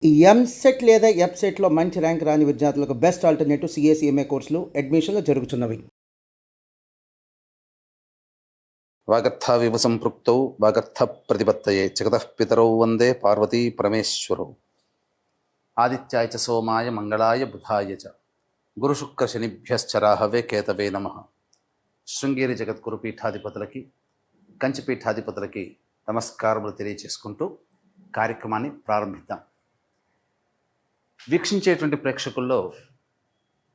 ఈ ఎంసెట్ లేదా ఎఫ్సెట్‌లో మంచి ర్యాంక్ రాని విద్యార్థులకు బెస్ట్ ఆల్టర్‌నేటివ్ సీఏసీఎంఏ కోర్సులు అడ్మిషన్‌లు జరుగుతున్నవి. వాగర్థావివ సంపృక్తౌ వాగర్థ ప్రతిపత్తయే జగతః పితరౌ వందే పార్వతీ పరమేశ్వరౌ. ఆదిత్యాయ చ సోమాయ మంగళాయ బుధాయ చ గురుశుక్ర శనిభ్యశ్చ రాహవే కేతవే నమః. శృంగేరి జగద్గురు పీఠాధిపతులకి, కంచి పీఠాధిపతులకి నమస్కారములు తెలియచేసుకుంటూ కార్యక్రమాన్ని ప్రారంభిద్దాం. వీక్షించేటువంటి ప్రేక్షకుల్లో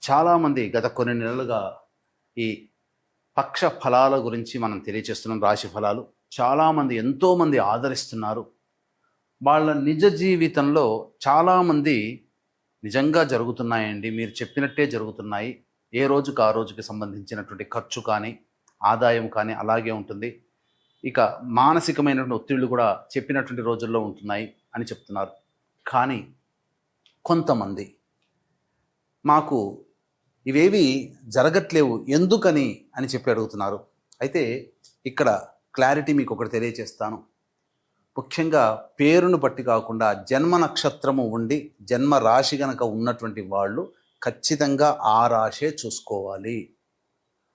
చాలామంది గత కొన్ని నెలలుగా ఈ పక్ష ఫలాల గురించి మనం తెలియచేస్తున్నాం. రాశి ఫలాలు చాలామంది ఎంతోమంది ఆదరిస్తున్నారు. వాళ్ళ నిజ జీవితంలో చాలామంది నిజంగా జరుగుతున్నాయండి, మీరు చెప్పినట్టే జరుగుతున్నాయి, ఏ రోజుకు ఆ రోజుకి సంబంధించినటువంటి ఖర్చు కానీ ఆదాయం కానీ అలాగే ఉంటుంది, ఇక మానసికమైనటువంటి ఒత్తిళ్లు కూడా చెప్పినటువంటి రోజుల్లో ఉంటున్నాయి అని చెప్తున్నారు. కానీ కొంతమంది మాకు ఇవేవి జరగట్లేవు ఎందుకని అని చెప్పి అడుగుతున్నారు. అయితే ఇక్కడ క్లారిటీ మీకు ఒకటి తెలియచేస్తాను. ముఖ్యంగా పేరును బట్టి కాకుండా జన్మ నక్షత్రము ఉండి జన్మ రాశి గనక ఉన్నటువంటి వాళ్ళు ఖచ్చితంగా ఆ రాశే చూసుకోవాలి.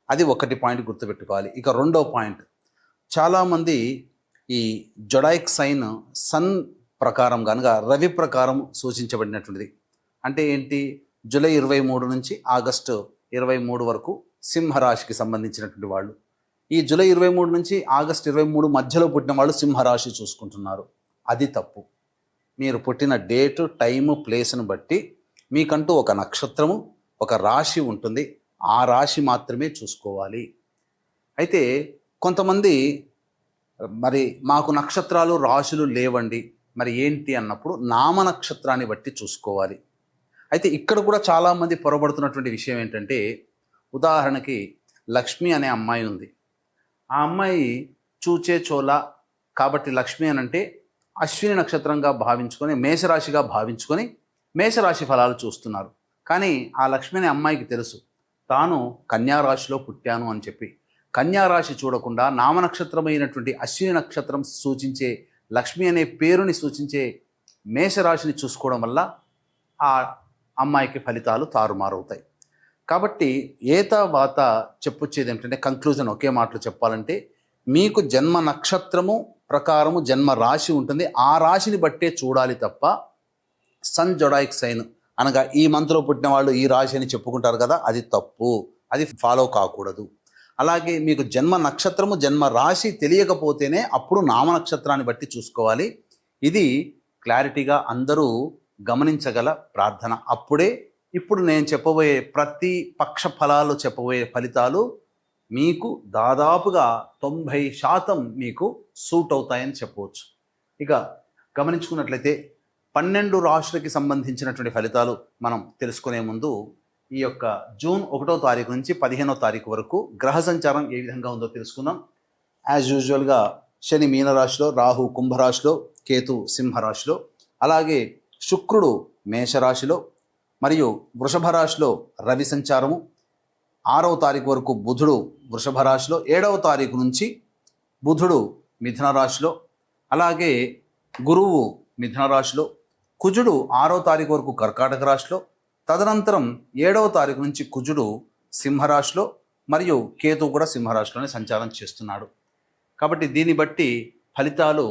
అది ఒకటి పాయింట్ గుర్తుపెట్టుకోవాలి. ఇక రెండో పాయింట్, చాలామంది ఈ జొడాయిక్ సైన్ సన్ ప్రకారం కనుక రవి ప్రకారం సూచించబడినటువంటిది. అంటే ఏంటి, జూలై 23 నుంచి ఆగస్టు 23 వరకు సింహరాశికి సంబంధించినటువంటి వాళ్ళు. ఈ జూలై 23 నుంచి ఆగస్టు 23 మధ్యలో పుట్టిన వాళ్ళు సింహరాశి చూసుకుంటున్నారు. అది తప్పు. మీరు పుట్టిన డేటు, టైము, ప్లేస్ను బట్టి మీకంటూ ఒక నక్షత్రము, ఒక రాశి ఉంటుంది. ఆ రాశి మాత్రమే చూసుకోవాలి. అయితే కొంతమంది మరి మాకు నక్షత్రాలు రాశులు లేవండి, మరి ఏంటి అన్నప్పుడు నామ నక్షత్రాన్ని బట్టి చూసుకోవాలి. అయితే ఇక్కడ కూడా చాలామంది పొరబడుతున్నటువంటి విషయం ఏంటంటే, ఉదాహరణకి లక్ష్మి అనే అమ్మాయి ఉంది. ఆ అమ్మాయి చూచే చోళ కాబట్టి లక్ష్మి అని అంటే అశ్విని నక్షత్రంగా భావించుకొని, మేషరాశిగా భావించుకొని మేషరాశి ఫలాలు చూస్తున్నారు. కానీ ఆ లక్ష్మి అనే అమ్మాయికి తెలుసు తాను కన్యారాశిలో పుట్టాను అని చెప్పి. కన్యారాశి చూడకుండా నామనక్షత్రమైనటువంటి అశ్విని నక్షత్రం సూచించే లక్ష్మి అనే పేరుని సూచించే మేషరాశిని చూసుకోవడం వల్ల ఆ అమ్మాయికి ఫలితాలు తారుమారవుతాయి. కాబట్టి ఏతావాత చెప్పొచ్చేది ఏంటంటే, కంక్లూజన్ ఒకే మాటలో చెప్పాలంటే, మీకు జన్మ నక్షత్రము ప్రకారము జన్మ రాశి ఉంటుంది. ఆ రాశిని బట్టే చూడాలి తప్ప సన్ జొడాయిక్ సైన్ అనగా ఈ మంత్లో పుట్టిన వాళ్ళు ఈ రాశి అని చెప్పుకుంటారు కదా, అది తప్పు. అది ఫాలో కాకూడదు. అలాగే మీకు జన్మ నక్షత్రము జన్మ రాశి తెలియకపోతేనే అప్పుడు నామ నక్షత్రాన్ని బట్టి చూసుకోవాలి. ఇది క్లారిటీగా అందరూ గమనించగల ప్రార్థన. అప్పుడే ఇప్పుడు నేను చెప్పబోయే ప్రతి పక్ష ఫలాలు, చెప్పబోయే ఫలితాలు మీకు దాదాపుగా 90% మీకు సూట్ అవుతాయని చెప్పవచ్చు. ఇక గమనించుకున్నట్లయితే 12 రాశులకి సంబంధించినటువంటి ఫలితాలు మనం తెలుసుకునే ముందు ఈ యొక్క జూన్ 1వ తారీఖు నుంచి 15వ తారీఖు వరకు గ్రహ సంచారం ఏ విధంగా ఉందో తెలుసుకుందాం. యాజ్ యూజువల్గా శని మీనరాశిలో, రాహు కుంభరాశిలో, కేతు సింహరాశిలో, అలాగే శుక్రుడు మేషరాశిలో మరియు వృషభ రాశిలో రవి సంచారము, 6వ తారీఖు వరకు బుధుడు వృషభ రాశిలో, 7వ తారీఖు నుంచి బుధుడు మిథున రాశిలో, అలాగే గురువు మిథున రాశిలో, కుజుడు 6వ తారీఖు వరకు కర్కాటక రాశిలో, తదనంతరం 7వ తారీఖు నుంచి కుజుడు సింహరాశిలో మరియు కేతు కూడా సింహరాశిలోనే సంచారం చేస్తున్నాడు. కాబట్టి దీన్ని బట్టి ఫలితాలు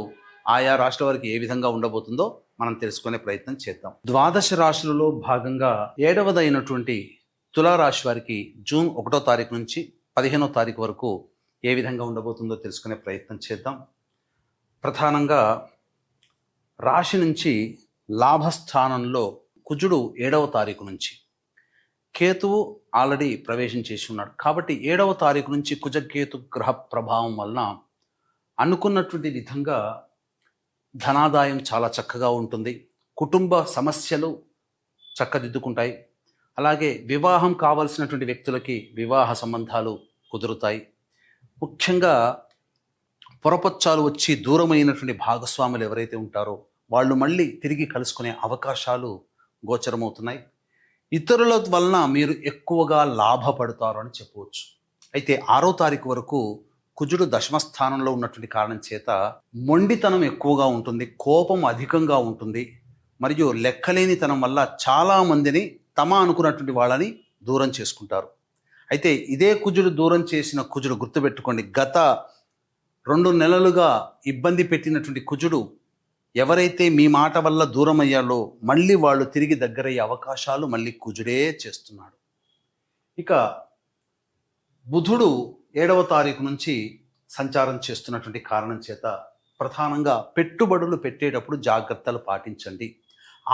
ఆయా రాశుల వారికి ఏ విధంగా ఉండబోతుందో మనం తెలుసుకునే ప్రయత్నం చేద్దాం. ద్వాదశ రాశులలో భాగంగా 7వదైనటువంటి తులారాశి వారికి జూన్ 1వ తారీఖు నుంచి 15వ తారీఖు వరకు ఏ విధంగా ఉండబోతుందో తెలుసుకునే ప్రయత్నం చేద్దాం. ప్రధానంగా రాశి నుంచి లాభస్థానంలో కుజుడు 7వ తారీఖు నుంచి, కేతువు ఆల్రెడీ ప్రవేశం చేసి ఉన్నాడు. కాబట్టి 7వ తారీఖు నుంచి కుజకేతు గ్రహ ప్రభావం వలన అనుకున్నటువంటి విధంగా ధనాదాయం చాలా చక్కగా ఉంటుంది. కుటుంబ సమస్యలు చక్కదిద్దుకుంటాయి. అలాగే వివాహం కావలసినటువంటి వ్యక్తులకి వివాహ సంబంధాలు కుదురుతాయి. ముఖ్యంగా పొరపచ్చాలు వచ్చి దూరమైనటువంటి భాగస్వాములు ఎవరైతే ఉంటారో వాళ్ళు మళ్ళీ తిరిగి కలుసుకునే అవకాశాలు గోచరమవుతున్నాయి. ఇతరుల వలన మీరు ఎక్కువగా లాభపడతారు అని చెప్పవచ్చు. అయితే 6వ తారీఖు వరకు కుజుడు దశమస్థానంలో ఉన్నటువంటి కారణం చేత మొండితనం ఎక్కువగా ఉంటుంది, కోపం అధికంగా ఉంటుంది, మరియు లెక్కలేనితనం వల్ల చాలామందిని తమ అనుకున్నటువంటి వాళ్ళని దూరం చేసుకుంటారు. అయితే ఇదే కుజుడు దూరం చేసిన కుజుడు, గుర్తుపెట్టుకోండి, గత 2 నెలలుగా ఇబ్బంది పెట్టినటువంటి కుజుడు ఎవరైతే మీ మాట వల్ల దూరం అయ్యాలో మళ్ళీ వాళ్ళు తిరిగి దగ్గరయ్యే అవకాశాలు మళ్ళీ కుజుడే చేస్తున్నాడు. ఇక బుధుడు 7వ తారీఖు నుంచి సంచారం చేస్తున్నటువంటి కారణం చేత ప్రధానంగా పెట్టుబడులు పెట్టేటప్పుడు జాగ్రత్తలు పాటించండి.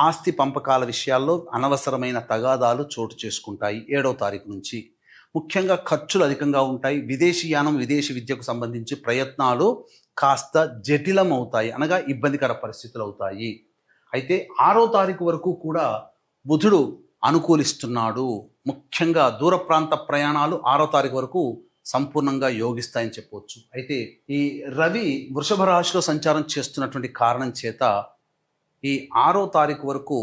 ఆస్తి పంపకాల విషయాల్లో అనవసరమైన తగాదాలు చోటు చేసుకుంటాయి 7వ తారీఖు నుంచి. ముఖ్యంగా ఖర్చులు అధికంగా ఉంటాయి. విదేశీయానం, విదేశీ విద్యకు సంబంధించి ప్రయత్నాలు కాస్త జటిలం అవుతాయి, అనగా ఇబ్బందికర పరిస్థితులు అవుతాయి. అయితే 6వ తారీఖు వరకు కూడా బుధుడు అనుకూలిస్తున్నాడు. ముఖ్యంగా దూర ప్రాంత ప్రయాణాలు 6వ తారీఖు వరకు సంపూర్ణంగా యోగిస్తాయని చెప్పవచ్చు. అయితే ఈ రవి వృషభ రాశిలో సంచారం చేస్తున్నటువంటి కారణం చేత ఈ 6వ తారీఖు వరకు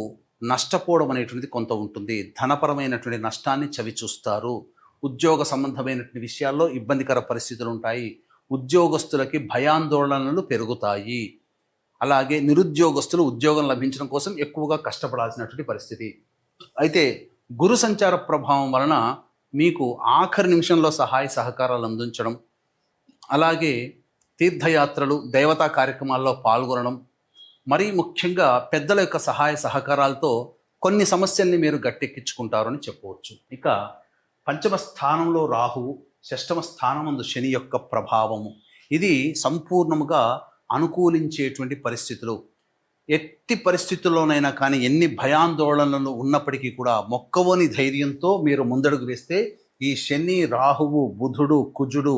నష్టపోవడం అనేటువంటిది కొంత ఉంటుంది. ధనపరమైనటువంటి నష్టాన్ని చవి చూస్తారు. ఉద్యోగ సంబంధమైనటువంటి విషయాల్లో ఇబ్బందికర పరిస్థితులు ఉంటాయి. ఉద్యోగస్తులకి భయాందోళనలు పెరుగుతాయి. అలాగే నిరుద్యోగస్తులు ఉద్యోగం లభించడం కోసం ఎక్కువగా కష్టపడాల్సినటువంటి పరిస్థితి. అయితే గురు సంచార ప్రభావం వలన మీకు ఆఖరి నిమిషంలో సహాయ సహకారాలు అందించడం, అలాగే తీర్థయాత్రలు, దేవతా కార్యక్రమాల్లో పాల్గొనడం, మరీ ముఖ్యంగా పెద్దల యొక్క సహాయ సహకారాలతో కొన్ని సమస్యల్ని మీరు గట్టెక్కించుకుంటారని చెప్పవచ్చు. ఇక 5వ స్థానంలో రాహువు, 6వ స్థానమందు శని యొక్క ప్రభావము, ఇది సంపూర్ణముగా అనుకూలించేటువంటి పరిస్థితులు. ఎట్టి పరిస్థితుల్లోనైనా కానీ ఎన్ని భయాందోళనలు ఉన్నప్పటికీ కూడా మొక్కవోని ధైర్యంతో మీరు ముందడుగు వేస్తే ఈ శని, రాహువు, బుధుడు, కుజుడు,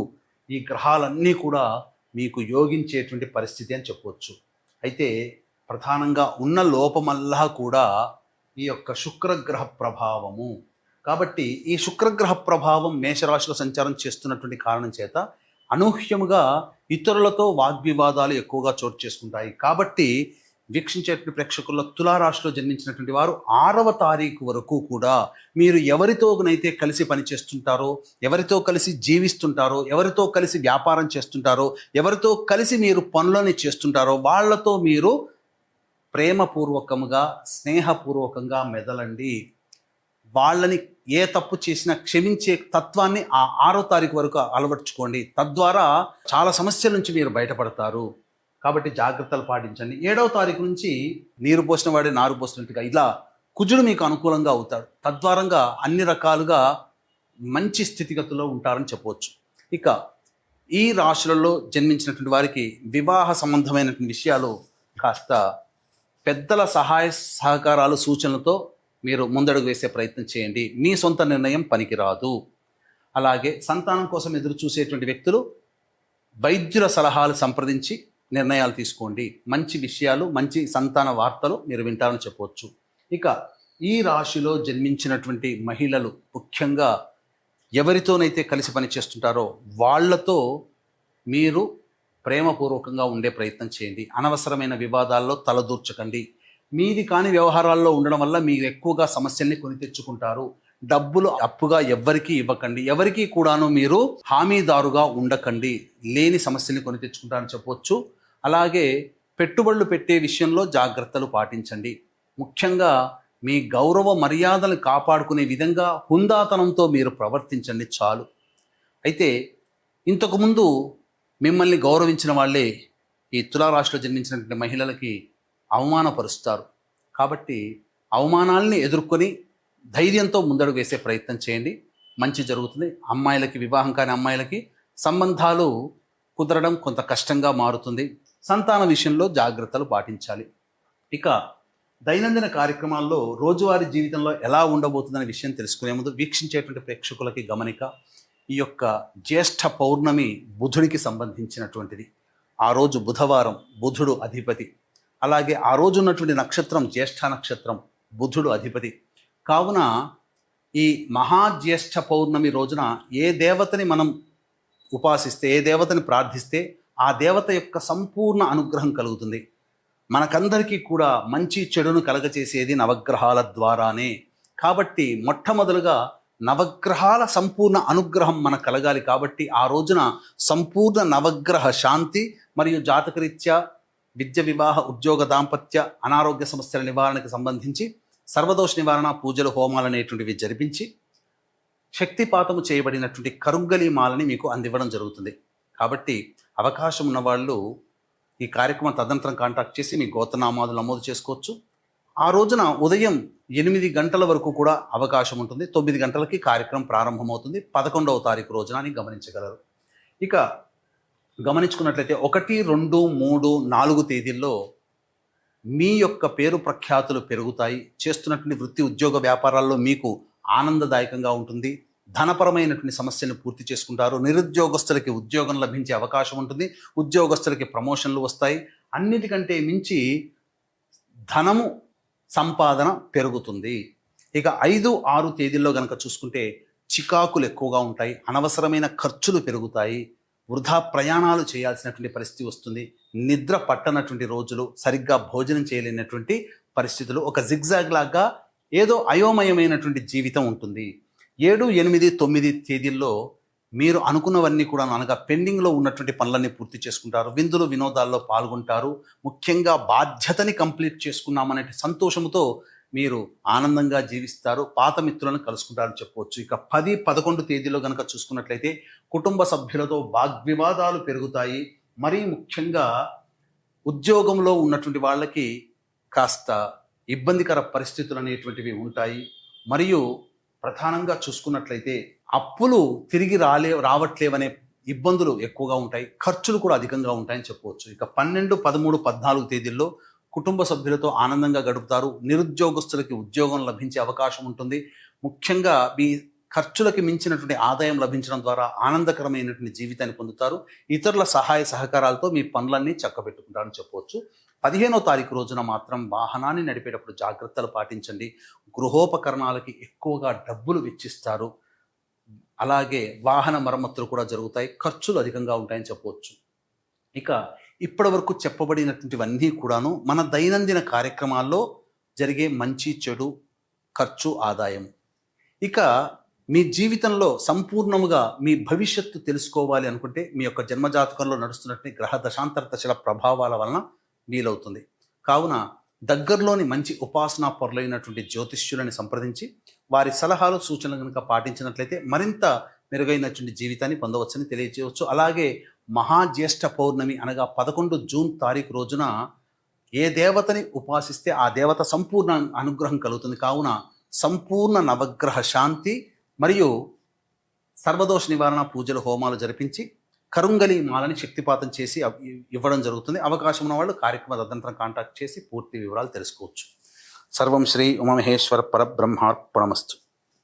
ఈ గ్రహాలన్నీ కూడా మీకు యోగించేటువంటి పరిస్థితి అని చెప్పవచ్చు. అయితే ప్రధానంగా ఉన్న లోపమల్లా కూడా ఈ యొక్క శుక్రగ్రహ ప్రభావము. కాబట్టి ఈ శుక్రగ్రహ ప్రభావం మేషరాశిలో సంచారం చేస్తున్నటువంటి కారణం చేత అనూహ్యముగా ఇతరులతో వాగ్వివాదాలు ఎక్కువగా చోటు చేసుకుంటాయి. కాబట్టి వీక్షించేటువంటి ప్రేక్షకుల్లో తులారాశిలో జన్మించినటువంటి వారు 6వ తారీఖు వరకు కూడా మీరు ఎవరితోనైతే కలిసి పనిచేస్తుంటారో, ఎవరితో కలిసి జీవిస్తుంటారో, ఎవరితో కలిసి వ్యాపారం చేస్తుంటారో, ఎవరితో కలిసి మీరు పనులని చేస్తుంటారో వాళ్ళతో మీరు ప్రేమపూర్వకంగా, స్నేహపూర్వకంగా మెదలండి. వాళ్ళని ఏ తప్పు చేసినా క్షమించే తత్వాన్ని ఆ 6వ తారీఖు వరకు అలవర్చుకోండి. తద్వారా చాలా సమస్యల నుంచి మీరు బయటపడతారు. కాబట్టి జాగ్రత్తలు పాటించండి. 7వ తారీఖు నుంచి నీరు పోసిన వాడే నారు పోసినట్టుగా ఇలా కుజుడు మీకు అనుకూలంగా అవుతాడు. తద్వారంగా అన్ని రకాలుగా మంచి స్థితిగతుల్లో ఉంటారని చెప్పవచ్చు. ఇక ఈ రాశులలో జన్మించినటువంటి వారికి వివాహ సంబంధమైనటువంటి విషయాలు కాస్త పెద్దల సహాయ సహకారాలు, సూచనలతో మీరు ముందడుగు వేసే ప్రయత్నం చేయండి. మీ సొంత నిర్ణయం పనికిరాదు. అలాగే సంతానం కోసం ఎదురు చూసేటువంటి వ్యక్తులు వైద్యుల సలహాలు సంప్రదించి నిర్ణయాలు తీసుకోండి. మంచి విషయాలు, మంచి సంతాన వార్తలు మీరు వింటారని చెప్పవచ్చు. ఇక ఈ రాశిలో జన్మించినటువంటి మహిళలు ముఖ్యంగా ఎవరితోనైతే కలిసి పనిచేస్తుంటారో వాళ్లతో మీరు ప్రేమపూర్వకంగా ఉండే ప్రయత్నం చేయండి. అనవసరమైన వివాదాల్లో తలదూర్చకండి. మీది కాని వ్యవహారాల్లో ఉండడం వల్ల మీరు ఎక్కువగా సమస్యల్ని కొని తెచ్చుకుంటారు. డబ్బులు అప్పుగా ఎవ్వరికీ ఇవ్వకండి. ఎవరికీ కూడాను మీరు హామీదారుగా ఉండకండి. లేని సమస్యల్ని కొని తెచ్చుకుంటారని చెప్పవచ్చు. అలాగే పెట్టుబడులు పెట్టే విషయంలో జాగ్రత్తలు పాటించండి. ముఖ్యంగా మీ గౌరవ మర్యాదలు కాపాడుకునే విధంగా హుందాతనంతో మీరు ప్రవర్తించండి చాలు. అయితే ఇంతకుముందు మిమ్మల్ని గౌరవించిన వాళ్ళే ఈ తులారాశిలో జన్మించినటువంటి మహిళలకి అవమానపరుస్తారు. కాబట్టి అవమానాల్ని ఎదుర్కొని ధైర్యంతో ముందడుగు వేసే ప్రయత్నం చేయండి. మంచి జరుగుతుంది. అమ్మాయిలకి, వివాహం కాని అమ్మాయిలకి సంబంధాలు కుదరడం కొంత కష్టంగా మారుతుంది. సంతాన విషయంలో జాగ్రత్తలు పాటించాలి. ఇక దైనందిన కార్యక్రమాల్లో రోజువారీ జీవితంలో ఎలా ఉండబోతుందనే విషయం తెలుసుకునే ముందు వీక్షించేటువంటి ప్రేక్షకులకి గమనిక. ఈ యొక్క జ్యేష్ఠ పౌర్ణమి బుధుడికి సంబంధించినటువంటిది. ఆ రోజు బుధవారం, బుధుడు అధిపతి. అలాగే ఆ రోజు ఉన్నటువంటి నక్షత్రం జ్యేష్ఠ నక్షత్రం, బుధుడు అధిపతి. కావున ఈ మహాజ్యేష్ఠ పౌర్ణమి రోజున ఏ దేవతని మనం ఉపాసిస్తే, ఏ దేవతని ప్రార్థిస్తే ఆ దేవత యొక్క సంపూర్ణ అనుగ్రహం కలుగుతుంది. మనకందరికీ కూడా మంచి చెడును కలగచేసేది నవగ్రహాల ద్వారానే. కాబట్టి మొట్టమొదలుగా నవగ్రహాల సంపూర్ణ అనుగ్రహం మనకు కలగాలి. కాబట్టి ఆ రోజున సంపూర్ణ నవగ్రహ శాంతి మరియు జాతకరీత్యా విద్య, వివాహ, ఉద్యోగ, దాంపత్య, అనారోగ్య సమస్యల నివారణకు సంబంధించి సర్వదోష నివారణ పూజలు, హోమాలు అనేటువంటివి జరిపించి శక్తిపాతము చేయబడినటువంటి కరుంగలి మాలని మీకు అందివ్వడం జరుగుతుంది. కాబట్టి అవకాశం ఉన్న వాళ్ళు ఈ కార్యక్రమం తదనంతరం కాంటాక్ట్ చేసి మీ గోత్రనామాలు నమోదు చేసుకోవచ్చు. ఆ రోజున ఉదయం 8 గంటల వరకు కూడా అవకాశం ఉంటుంది. 9 గంటలకి కార్యక్రమం ప్రారంభమవుతుంది 11వ తారీఖు రోజున అని గమనించగలరు. ఇక గమనించుకున్నట్లయితే 1, 2, 3, 4 తేదీల్లో మీ యొక్క పేరు ప్రఖ్యాతులు పెరుగుతాయి. చేస్తున్నటువంటి వృత్తి, ఉద్యోగ, వ్యాపారాల్లో మీకు ఆనందదాయకంగా ఉంటుంది. ధనపరమైనటువంటి సమస్యలను పూర్తి చేసుకుంటారు. నిరుద్యోగస్తులకి ఉద్యోగం లభించే అవకాశం ఉంటుంది. ఉద్యోగస్తులకి ప్రమోషన్లు వస్తాయి. అన్నిటికంటే మించి ధనము సంపాదన పెరుగుతుంది. ఇక 5, 6 తేదీల్లో కనుక చూసుకుంటే చికాకులు ఎక్కువగా ఉంటాయి. అనవసరమైన ఖర్చులు పెరుగుతాయి. వృధా ప్రయాణాలు చేయాల్సినటువంటి పరిస్థితి వస్తుంది. నిద్ర పట్టనటువంటి రోజులు, సరిగ్గా భోజనం చేయలేనటువంటి పరిస్థితులు, ఒక జిగ్జాగ్ లాగా ఏదో అయోమయమైనటువంటి జీవితం ఉంటుంది. 7, 8, 9 తేదీల్లో మీరు అనుకున్నవన్నీ కూడా అనగా పెండింగ్లో ఉన్నటువంటి పనులన్నీ పూర్తి చేసుకుంటారు. విందులు, వినోదాల్లో పాల్గొంటారు. ముఖ్యంగా బాధ్యతని కంప్లీట్ చేసుకున్నామనే సంతోషంతో మీరు ఆనందంగా జీవిస్తారు. పాత మిత్రులను కలుసుకుంటారని చెప్పవచ్చు. ఇక 10, 11 తేదీలో కనుక చూసుకున్నట్లయితే కుటుంబ సభ్యులతో వాగ్వివాదాలు పెరుగుతాయి. మరీ ముఖ్యంగా ఉద్యోగంలో ఉన్నటువంటి వాళ్ళకి కాస్త ఇబ్బందికర పరిస్థితులు అనేటువంటివి ఉంటాయి. మరియు ప్రధానంగా చూసుకున్నట్లయితే అప్పులు తిరిగి రావట్లేవనే ఇబ్బందులు ఎక్కువగా ఉంటాయి. ఖర్చులు కూడా అధికంగా ఉంటాయని చెప్పవచ్చు. ఇక 12, 13, 14 తేదీల్లో కుటుంబ సభ్యులతో ఆనందంగా గడుపుతారు. నిరుద్యోగస్తులకి ఉద్యోగం లభించే అవకాశం ఉంటుంది. ముఖ్యంగా మీ ఖర్చులకి మించినటువంటి ఆదాయం లభించడం ద్వారా ఆనందకరమైనటువంటి జీవితాన్ని పొందుతారు. ఇతరుల సహాయ సహకారాలతో మీ పనులన్నీ చక్కబెట్టుకుంటారని చెప్పవచ్చు. 15వ తారీఖు రోజున మాత్రం వాహనాన్ని నడిపేటప్పుడు జాగ్రత్తలు పాటించండి. గృహోపకరణాలకి ఎక్కువగా డబ్బులు వెచ్చిస్తారు. అలాగే వాహన మరమ్మతులు కూడా జరుగుతాయి. ఖర్చులు అధికంగా ఉంటాయని చెప్పవచ్చు. ఇక ఇప్పటి వరకు చెప్పబడినటువంటివన్నీ కూడాను మన దైనందిన కార్యక్రమాల్లో జరిగే మంచి, చెడు, ఖర్చు, ఆదాయం. ఇక మీ జీవితంలో సంపూర్ణముగా మీ భవిష్యత్తు తెలుసుకోవాలి అనుకుంటే మీ యొక్క జన్మజాతకంలో నడుస్తున్నటువంటి గ్రహ దశాంతర దశల ప్రభావాల వలన వీలవుతుంది. కావున దగ్గరలోని మంచి ఉపాసనా పరులైనటువంటి జ్యోతిష్యులని సంప్రదించి వారి సలహాలు, సూచనలు కనుక పాటించినట్లయితే మరింత మెరుగైనటువంటి జీవితాన్ని పొందవచ్చని తెలియజేయవచ్చు. అలాగే మహాజ్యేష్ఠ పౌర్ణమి అనగా 11 జూన్ తారీఖు రోజున ఏ దేవతని ఉపాసిస్తే ఆ దేవత సంపూర్ణ అనుగ్రహం కలుగుతుంది. కావున సంపూర్ణ నవగ్రహ శాంతి మరియు సర్వదోష నివారణ పూజలు, హోమాలు జరిపించి కరుంగలి మాలని శక్తిపాతం చేసి ఇవ్వడం జరుగుతుంది. అవకాశం ఉన్న వాళ్ళు కార్యక్రమ తదనంతరం కాంటాక్ట్ చేసి పూర్తి వివరాలు తెలుసుకోవచ్చు. సర్వం శ్రీ ఉమామహేశ్వర పరబ్రహ్మార్పణమస్తు.